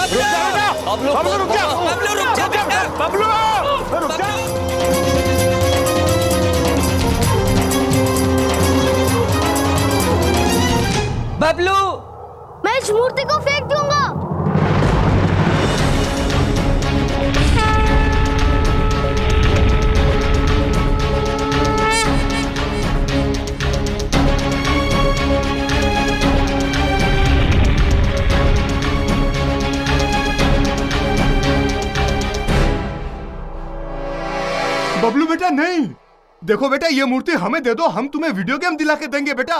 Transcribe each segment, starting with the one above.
बबलू रुक जा, बबलू रुक जा बेटा, बबलू रुक जा। बबलू, मैं इस मूर्ति को फेंक दूंगा। बबलू बेटा नहीं, देखो बेटा ये मूर्ति हमें दे दो, हम तुम्हें वीडियो गेम दिला के देंगे बेटा।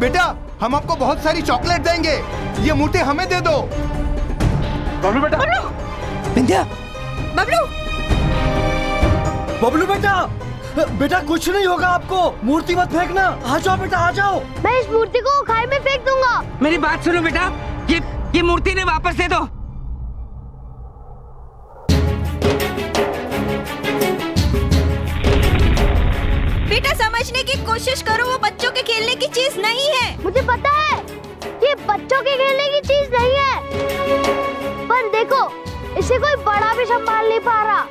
बेटा हम आपको बहुत सारी चॉकलेट देंगे, ये मूर्ति हमें दे दो। बबलू बेटा, विंध्या, बबलू, बबलू बेटा, बेटा कुछ नहीं होगा आपको, मूर्ति मत फेंकना, आ जाओ बेटा आ जाओ। मैं इस मूर्ति को खाई में फेंक दूंगा। मेरी बात सुनो बेटा, ये मूर्ति ने वापस दे दो। बेटा समझने की कोशिश करो, वो बच्चों के खेलने की चीज नहीं है। मुझे पता है ये बच्चों के खेलने की चीज नहीं है, पर देखो इसे कोई बड़ा भी संभाल नहीं पा रहा।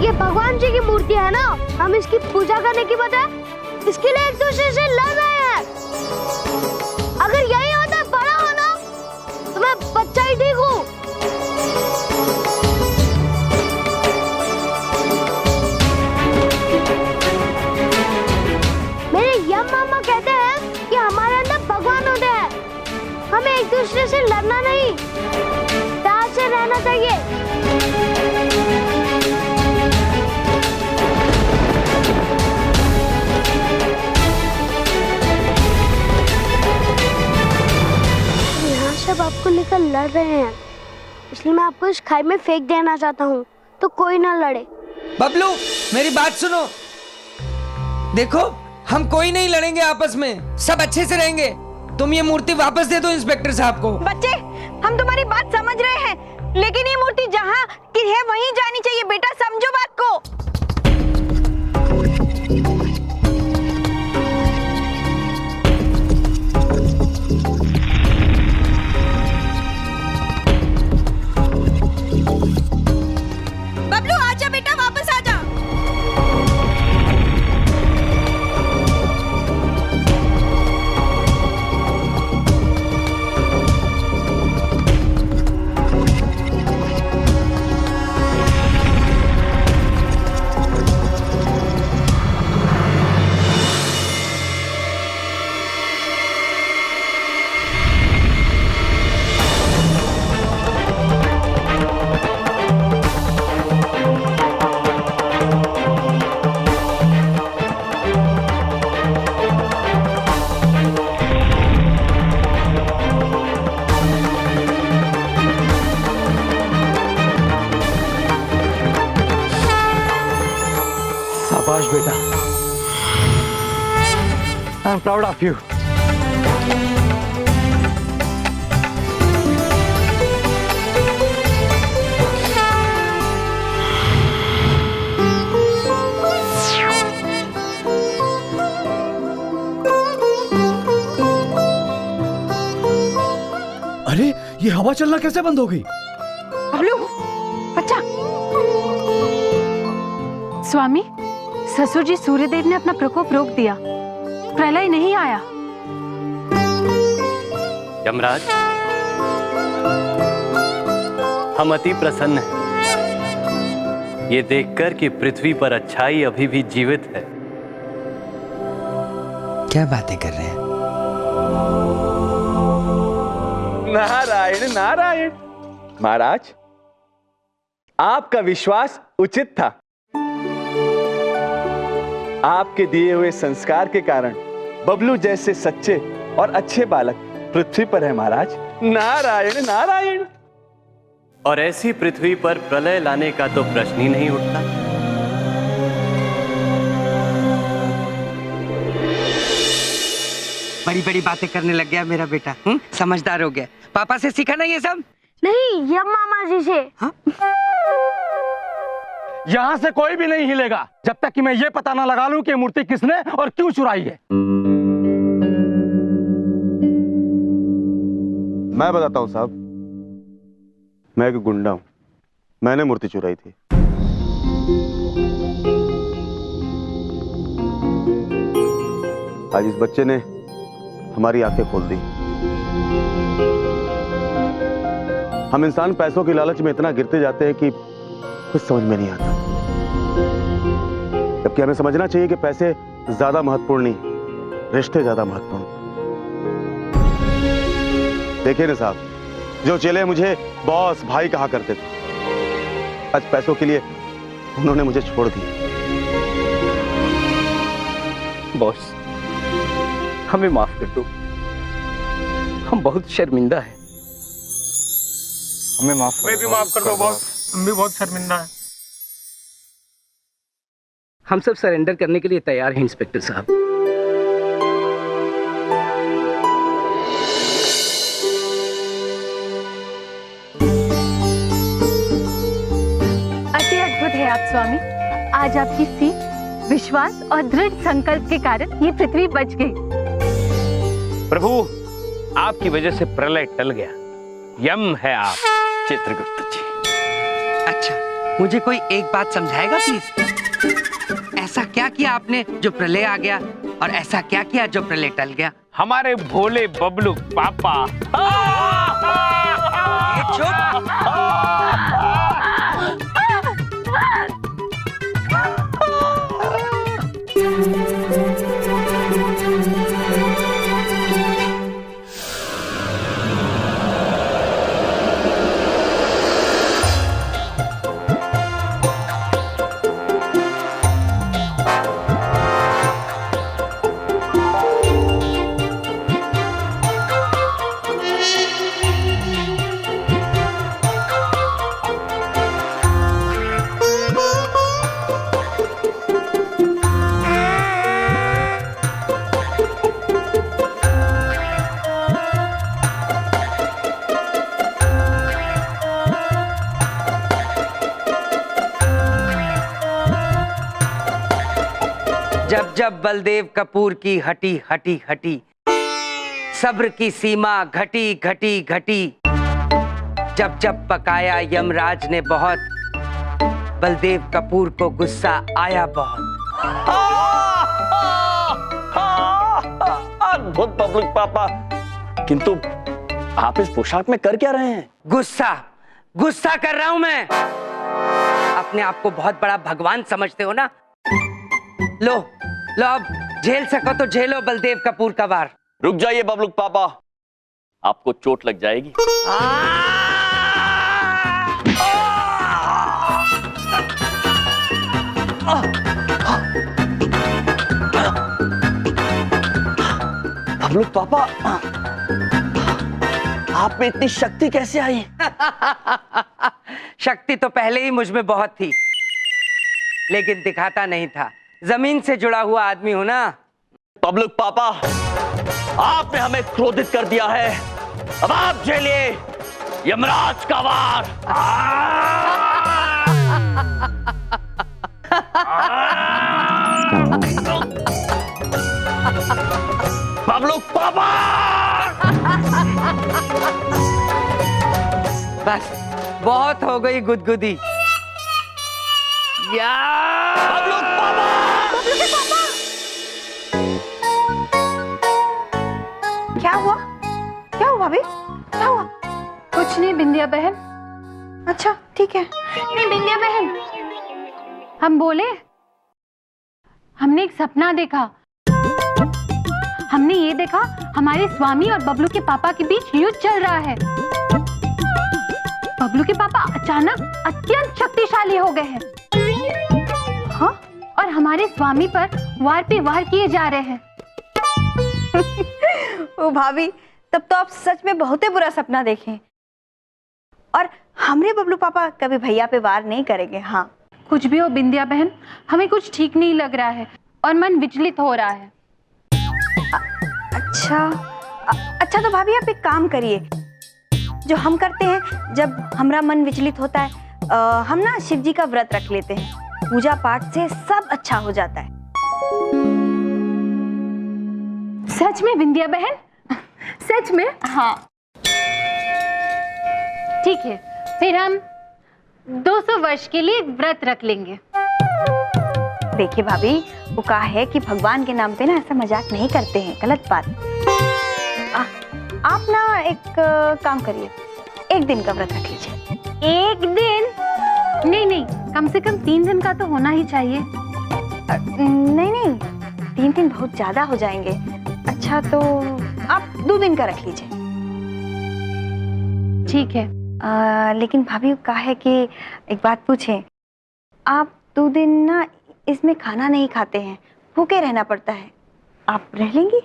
ये भगवान जी की मूर्ति है ना, हम इसकी पूजा करने की बजाय इसके लिए एक दूसरे से लड़ रहे हैं। अगर यही होता बड़ा होना तो मैं बच्चा ही ठीक हूँ। मेरे यम मामा कहते हैं कि हमारे अंदर भगवान होते हैं, हमें एक दूसरे से लड़ना नहीं, प्यार से रहना चाहिए। यहाँ सब आपको लेकर लड़ रहे हैं, इसलिए मैं आपको इस खाई में फेंक देना चाहता हूँ, तो कोई ना लड़े। बबलू मेरी बात सुनो, देखो हम कोई नहीं लड़ेंगे आपस में, सब अच्छे से रहेंगे। तुम ये मूर्ति वापस दे दो इंस्पेक्टर साहब को। बच्चे हम तुम्हारी बात समझ रहे हैं, लेकिन ये मूर्ति जहाँ की है वहीं जानी चाहिए। बेटा समझो बात को। बबलू आजा बेटा, वापस आजा। शाबाश बेटा, I am proud of you. अरे ये हवा चलना कैसे बंद हो गई? बबलू बच्चा। स्वामी, ससुर जी सूर्यदेव ने अपना प्रकोप रोक दिया, प्रलय नहीं आया। यमराज, हम अति प्रसन्न हैं ये देखकर कि पृथ्वी पर अच्छाई अभी भी जीवित है। क्या बातें कर रहे हैं? नारायण नारायण। महाराज आपका विश्वास उचित था, आपके दिए हुए संस्कार के कारण बबलू जैसे सच्चे और अच्छे बालक पृथ्वी पर है महाराज। नारायण नारायण। और ऐसी पृथ्वी पर प्रलय लाने का तो प्रश्न ही नहीं उठता। बड़ी बड़ी बातें करने लग गया मेरा बेटा, समझदार हो गया। पापा से सीखा ना ये सब? नहीं, यम मामा जी से। यहाँ से कोई भी नहीं हिलेगा जब तक कि मैं ये पता ना लगा लूं कि मूर्ति किसने और क्यों चुराई है। मैं बताता हूँ साहब, मैं एक गुंडा हूँ, मैंने मूर्ति चुराई थी। आज इस बच्चे ने हमारी आंखें खोल दी। हम इंसान पैसों की लालच में इतना गिरते जाते हैं कि कुछ समझ में नहीं आता, जबकि हमें समझना चाहिए कि पैसे ज्यादा महत्वपूर्ण नहीं, रिश्ते ज्यादा महत्वपूर्ण। देखिए ना साहब, जो चेले मुझे बॉस भाई कहा करते थे, आज पैसों के लिए उन्होंने मुझे छोड़ दिया। बॉस, हमें माफ कर दो, हम बहुत शर्मिंदा हैं। हमें माफ भी माफ कर दो बॉस, हम भी बहुत शर्मिंदा हैं। हम सब सरेंडर करने के लिए तैयार हैं इंस्पेक्टर साहब। अति अद्भुत है आप स्वामी। आज आपकी सीख, विश्वास और दृढ़ संकल्प के कारण ये पृथ्वी बच गई। प्रभु, आपकी वजह से प्रलय टल गया। यम है आप चित्रगुप्त जी। अच्छा, मुझे कोई एक बात समझाएगा प्लीज? ऐसा क्या किया आपने जो प्रलय आ गया, और ऐसा क्या किया जो प्रलय टल गया? हमारे भोले बबलू पापा। चुप। जब जब बलदेव कपूर की हटी हटी हटी, सब्र की सीमा घटी घटी घटी, जब जब पकाया यमराज ने बहुत, बलदेव कपूर को गुस्सा आया बहुत। अद्भुत बबलू पापा, किंतु आप इस पोशाक में कर क्या रहे हैं? गुस्सा गुस्सा कर रहा हूं मैं। अपने आप को बहुत बड़ा भगवान समझते हो ना? लो लो, अब झेल सको तो झेलो बलदेव कपूर का वार। रुक जाइए बबलू पापा, आपको चोट लग जाएगी। बबलू पापा, आप में इतनी शक्ति कैसे आई? शक्ति तो पहले ही मुझ में बहुत थी, लेकिन दिखाता नहीं था। जमीन से जुड़ा हुआ आदमी हूं ना। बबलू पापा, आपने हमें क्रोधित कर दिया है। अब आप झेलिए यमराज का वार। बबलू पापा, बस बहुत हो गई गुदगुदी। बबलू पापा, क्या हुआ? क्या हुआ भाभी? क्या हुआ? कुछ नहीं बिंदिया बहन। अच्छा ठीक है। नहीं बिंदिया बहन, हम बोले, हमने एक सपना देखा। हमने ये देखा हमारे स्वामी और बबलू के पापा के बीच युद्ध चल रहा है। बबलू के पापा अचानक अत्यंत शक्तिशाली हो गए हैं। हाँ, और हमारे स्वामी पर वार पे वार किए जा रहे हैं। ओ भाभी, तब तो आप सच में बहुत ही बुरा सपना देखे। और हमरे बबलू पापा कभी भैया पे वार नहीं करेंगे। हाँ, कुछ भी हो बिंदिया बहन, हमें कुछ ठीक नहीं लग रहा है और मन विचलित हो रहा है। अच्छा तो भाभी आप एक काम करिए, जो हम करते हैं जब हमारा मन विचलित होता है, हम ना शिव जी का व्रत रख लेते हैं। पूजा पाठ से सब अच्छा हो जाता है। सच में बिंदिया बहन? सच में? हाँ। ठीक है, फिर हम 200 वर्ष के लिए व्रत रख लेंगे। देखिए भाभी, वो कहा है कि भगवान के नाम पे ना ऐसा मजाक नहीं करते हैं, गलत बात। आप ना एक काम करिए, 1 दिन का व्रत रख लीजिए। 1 दिन? नहीं नहीं, कम से कम 3 दिन का तो होना ही चाहिए। नहीं नहीं, 3 दिन बहुत ज्यादा हो जाएंगे। अच्छा तो आप 2 दिन का रख लीजिए। ठीक है। लेकिन भाभी कहा है कि एक बात पूछें, आप 2 दिन ना इसमें खाना नहीं खाते हैं, भूखे रहना पड़ता है, आप रह लेंगी?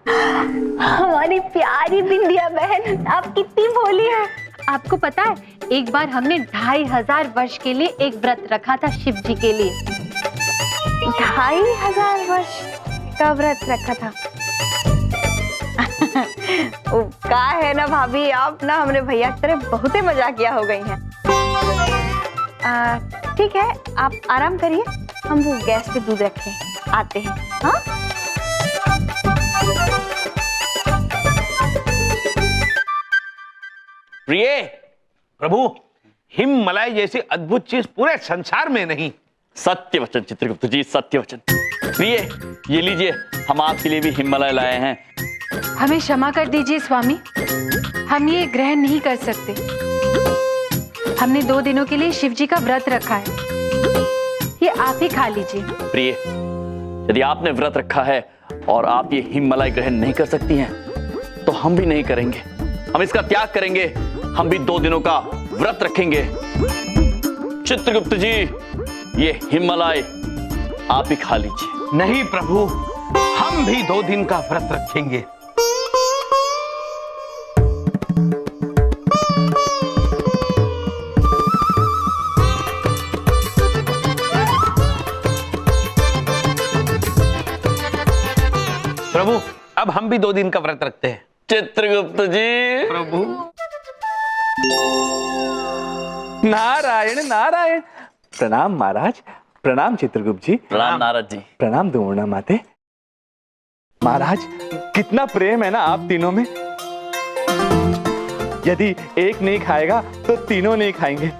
हमारी प्यारी बिंदिया बहन, आप कितनी भोली हैं। आपको पता है, एक बार हमने 2500 वर्ष के लिए एक व्रत रखा था शिव जी के लिए। 2500 वर्ष का व्रत रखा था? का है ना भाभी, आप ना हमरे भैया की तरह बहुत ही मजाकिया हो गई हैं। ठीक है, आप आराम करिए, हम वो गैस पे दूध रखें, आते हैं। हाँ प्रिय प्रभु, हिममलाई जैसी अद्भुत चीज पूरे संसार में नहीं। सत्य वचन चित्रगुप्त जी, सत्य वचन। प्रिय, ये लीजिए, हम आपके लिए भी हिमालय लाए हैं। हमें क्षमा कर दीजिए स्वामी, हम ये ग्रहण नहीं कर सकते। हमने 2 दिनों के लिए शिव जी का व्रत रखा है, ये आप ही खा लीजिए। प्रिय, यदि आपने व्रत रखा है और आप ये हिममलाई ग्रहण नहीं कर सकती हैं, तो हम भी नहीं करेंगे। हम इसका त्याग करेंगे, हम भी 2 दिनों का व्रत रखेंगे। चित्रगुप्त जी, ये हिममलाई आप ही खा लीजिए। नहीं प्रभु, हम भी 2 दिन का व्रत रखेंगे। प्रभु, अब हम भी 2 दिन का व्रत रखते हैं। चित्रगुप्त जी। प्रभु। नारायण नारायण। प्रणाम महाराज, प्रणाम चित्रगुप्त जी। प्रणाम नारद जी। प्रणाम दुर्णा माते। महाराज, कितना प्रेम है ना आप तीनों में। यदि एक नहीं खाएगा तो तीनों नहीं खाएंगे।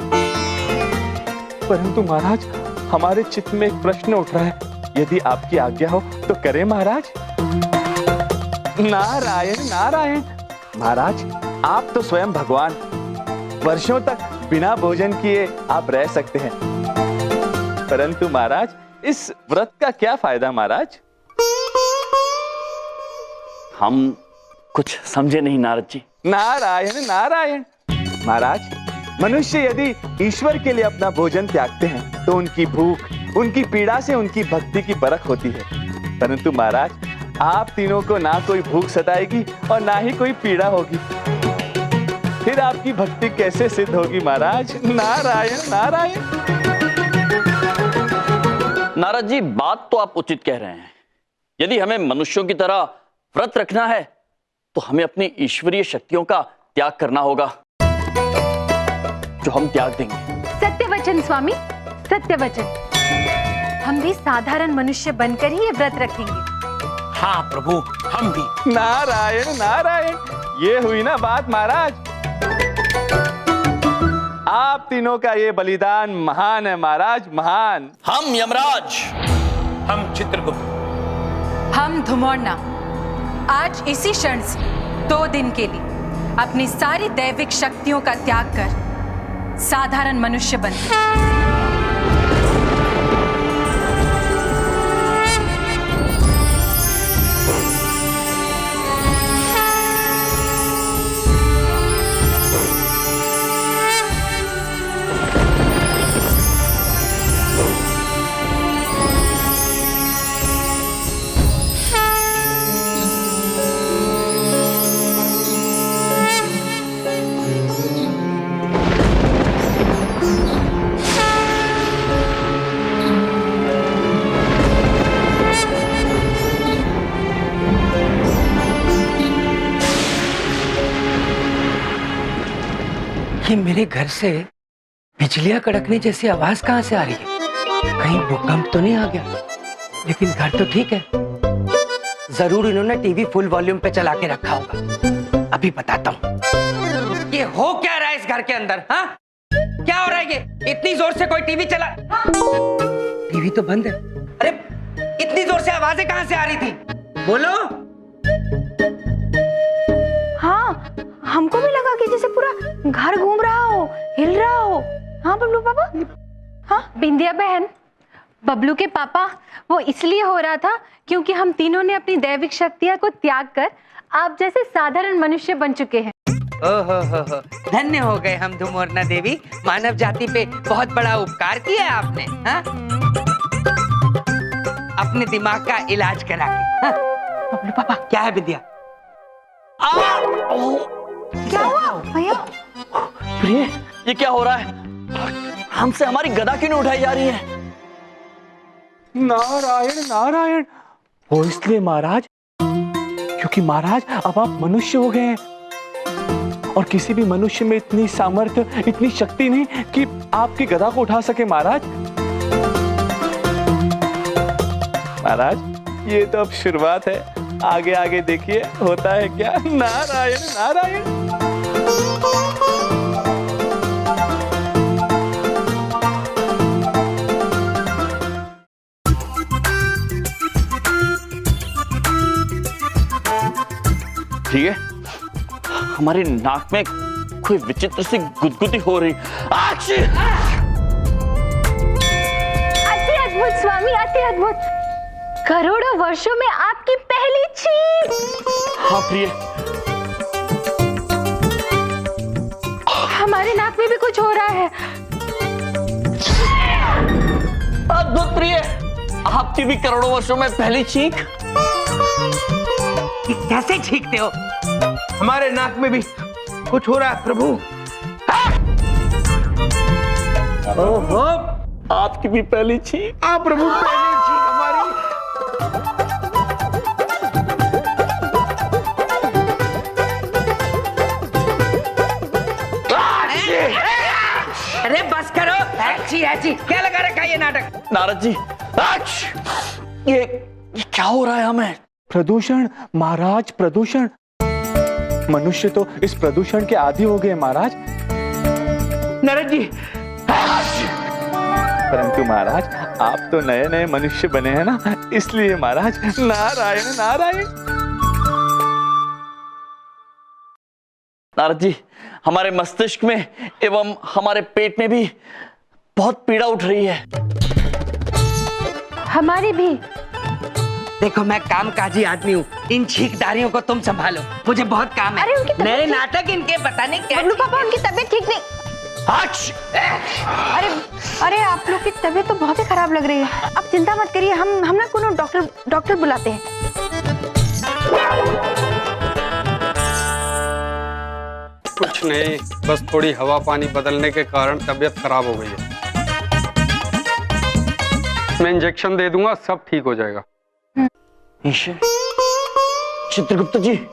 परंतु महाराज, हमारे चित्त में एक प्रश्न उठ रहा है, यदि आपकी आज्ञा हो तो करें महाराज। नारायण नारायण। महाराज, आप तो स्वयं भगवान, वर्षों तक बिना भोजन किए आप रह सकते हैं, परंतु महाराज, इस व्रत का क्या फायदा महाराज? हम कुछ समझे नहीं नारद जी। नारायण नारायण। महाराज, मनुष्य यदि ईश्वर के लिए अपना भोजन त्यागते हैं तो उनकी भूख, उनकी पीड़ा से उनकी भक्ति की परख होती है। परंतु महाराज, आप तीनों को ना कोई भूख सताएगी और ना ही कोई पीड़ा होगी, फिर आपकी भक्ति कैसे सिद्ध होगी महाराज? नारायण नारायण। नारद जी, बात तो आप उचित कह रहे हैं। यदि हमें मनुष्यों की तरह व्रत रखना है तो हमें अपनी ईश्वरीय शक्तियों का त्याग करना होगा, जो हम त्याग देंगे। सत्य वचन स्वामी, सत्य वचन। हम भी साधारण मनुष्य बनकर ही ये व्रत रखेंगे। हाँ प्रभु, हम भी। नारायण नारायण। ये हुई ना बात महाराज। आप तीनों का ये बलिदान महान है महाराज, महान। हम यमराज, हम चित्रगुप्त, हम धुमौना आज इसी क्षण से 2 दिन के लिए अपनी सारी दैविक शक्तियों का त्याग कर साधारण मनुष्य बनते। ये मेरे घर से बिजलियां कड़कने जैसी आवाज कहां से आ रही है? कहीं भूकंप तो नहीं आ गया? लेकिन घर तो ठीक है। जरूर इन्होंने टीवी फुल वॉल्यूम पे चला के रखा होगा। अभी बताता हूँ। ये हो क्या रहा है इस घर के अंदर? हाँ, क्या हो रहा है ये? इतनी जोर से कोई टीवी चला? टीवी तो बंद है। अरे इतनी जोर से आवाजें कहां से आ रही थी? बोलो। हाँ, हमको भी लगा कि जैसे पूरा घर घूम रहा हो, हिल रहा हो। हाँ बबलू पापा। हाँ बिंदिया बहन, बबलू के पापा वो इसलिए हो रहा था क्योंकि हम तीनों ने अपनी दैविक शक्तियां को त्याग कर आप जैसे साधारण मनुष्य बन चुके हैं। ओहो, धन्य हो गए हम धुमोरना देवी, मानव जाति पे बहुत बड़ा उपकार किया है आपने। हाँ? अपने दिमाग का इलाज करा के। हाँ? बबलू पापा क्या है विद्या? क्या हुआ भैया? प्रिय, ये क्या हो रहा है? हमसे हमारी गदा क्यों नहीं उठाई जा रही है? नारायण नारायण। वो इसलिए महाराज क्योंकि महाराज अब आप मनुष्य हो गए हैं और किसी भी मनुष्य में इतनी सामर्थ्य, इतनी शक्ति नहीं कि आपकी गदा को उठा सके महाराज। महाराज ये तो अब शुरुआत है, आगे आगे देखिए होता है क्या। नारायण नारायण। ठीक है, हमारी नाक में कोई विचित्र सी गुदगुदी हो रही। अति अद्भुत स्वामी, अति अद्भुत। करोड़ों वर्षों में आपकी पहली छींक। हाँ प्रिय, हमारे नाक में भी कुछ हो रहा है। अद्भुत प्रिय, आपकी भी करोड़ों वर्षों में पहली छींक। कैसे छींकते हो? हमारे नाक में भी कुछ हो रहा है प्रभु। ओहो, आपकी भी पहली छींक। आप प्रभु पहली छींक हमारी। अरे बस करो। अच्छी क्या लगा रखा है ये नाटक? नारद जी, ये क्या हो रहा है हमें? प्रदूषण महाराज, प्रदूषण। मनुष्य तो इस प्रदूषण के आदी हो गए महाराज। नारद जी, परंतु महाराज आप तो नए नए मनुष्य बने हैं ना, इसलिए महाराज। नारायण नारायण। नारद जी, हमारे मस्तिष्क में एवं हमारे पेट में भी बहुत पीड़ा उठ रही है। हमारी भी। देखो मैं कामकाजी आदमी हूँ, इन छींकदारियों को तुम संभालो, मुझे बहुत काम है। अरे उनकी तबीयत नए ठीक- नाटक इनके पता नहीं क्या। बबलू पापा उनकी तबीयत ठीक नहीं। अरे आप लोग की तबीयत तो बहुत ही खराब लग रही है। आप चिंता मत करिए, हम ना कोनो डॉक्टर बुलाते हैं। कुछ नहीं, बस थोड़ी हवा पानी बदलने के कारण तबीयत खराब हो गई है। मैं इंजेक्शन दे दूंगा, सब ठीक हो जाएगा। ईश्वर, चित्रगुप्त जी,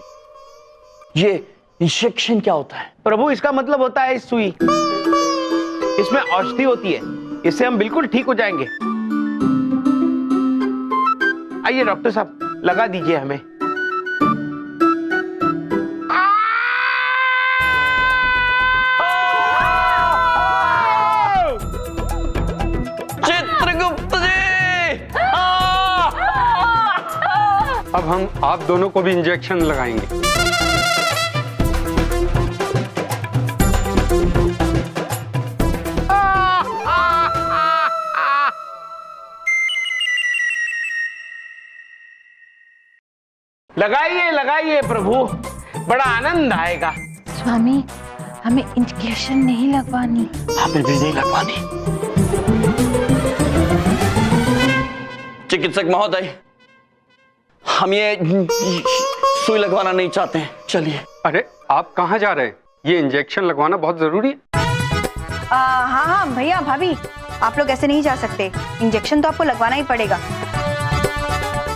ये इंजेक्शन क्या होता है? प्रभु इसका मतलब होता है सुई। इसमें औषधि होती है, इससे हम बिल्कुल ठीक हो जाएंगे। आइए डॉक्टर साहब, लगा दीजिए हमें। चित्रगुप्त जी, अब हम आप दोनों को भी इंजेक्शन लगाएंगे। लगाइए लगाइए प्रभु, बड़ा आनंद आएगा। स्वामी हमें इंजेक्शन नहीं लगवानी। हमें भी नहीं लगवानी। चिकित्सक महोदय, हम ये सुई लगवाना नहीं चाहते हैं, चलिए। अरे आप कहाँ जा रहे हैं? ये इंजेक्शन लगवाना बहुत जरूरी है। हाँ भैया भाभी, आप लोग ऐसे नहीं जा सकते। इंजेक्शन तो आपको लगवाना ही पड़ेगा।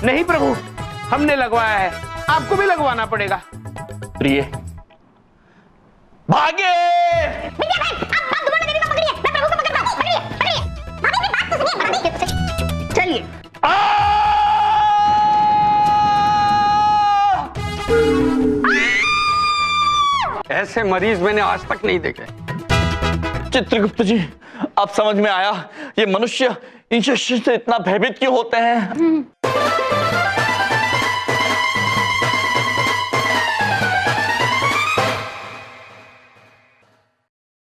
नहीं प्रभु, हमने लगवाया है, आपको भी लगवाना पड़ेगा। प्रिय, भागे! चलिए। ऐसे मरीज मैंने आज तक नहीं देखे। चित्रगुप्त जी, अब समझ में आया ये मनुष्य इंजेक्शन से इतना भयभीत क्यों होते हैं।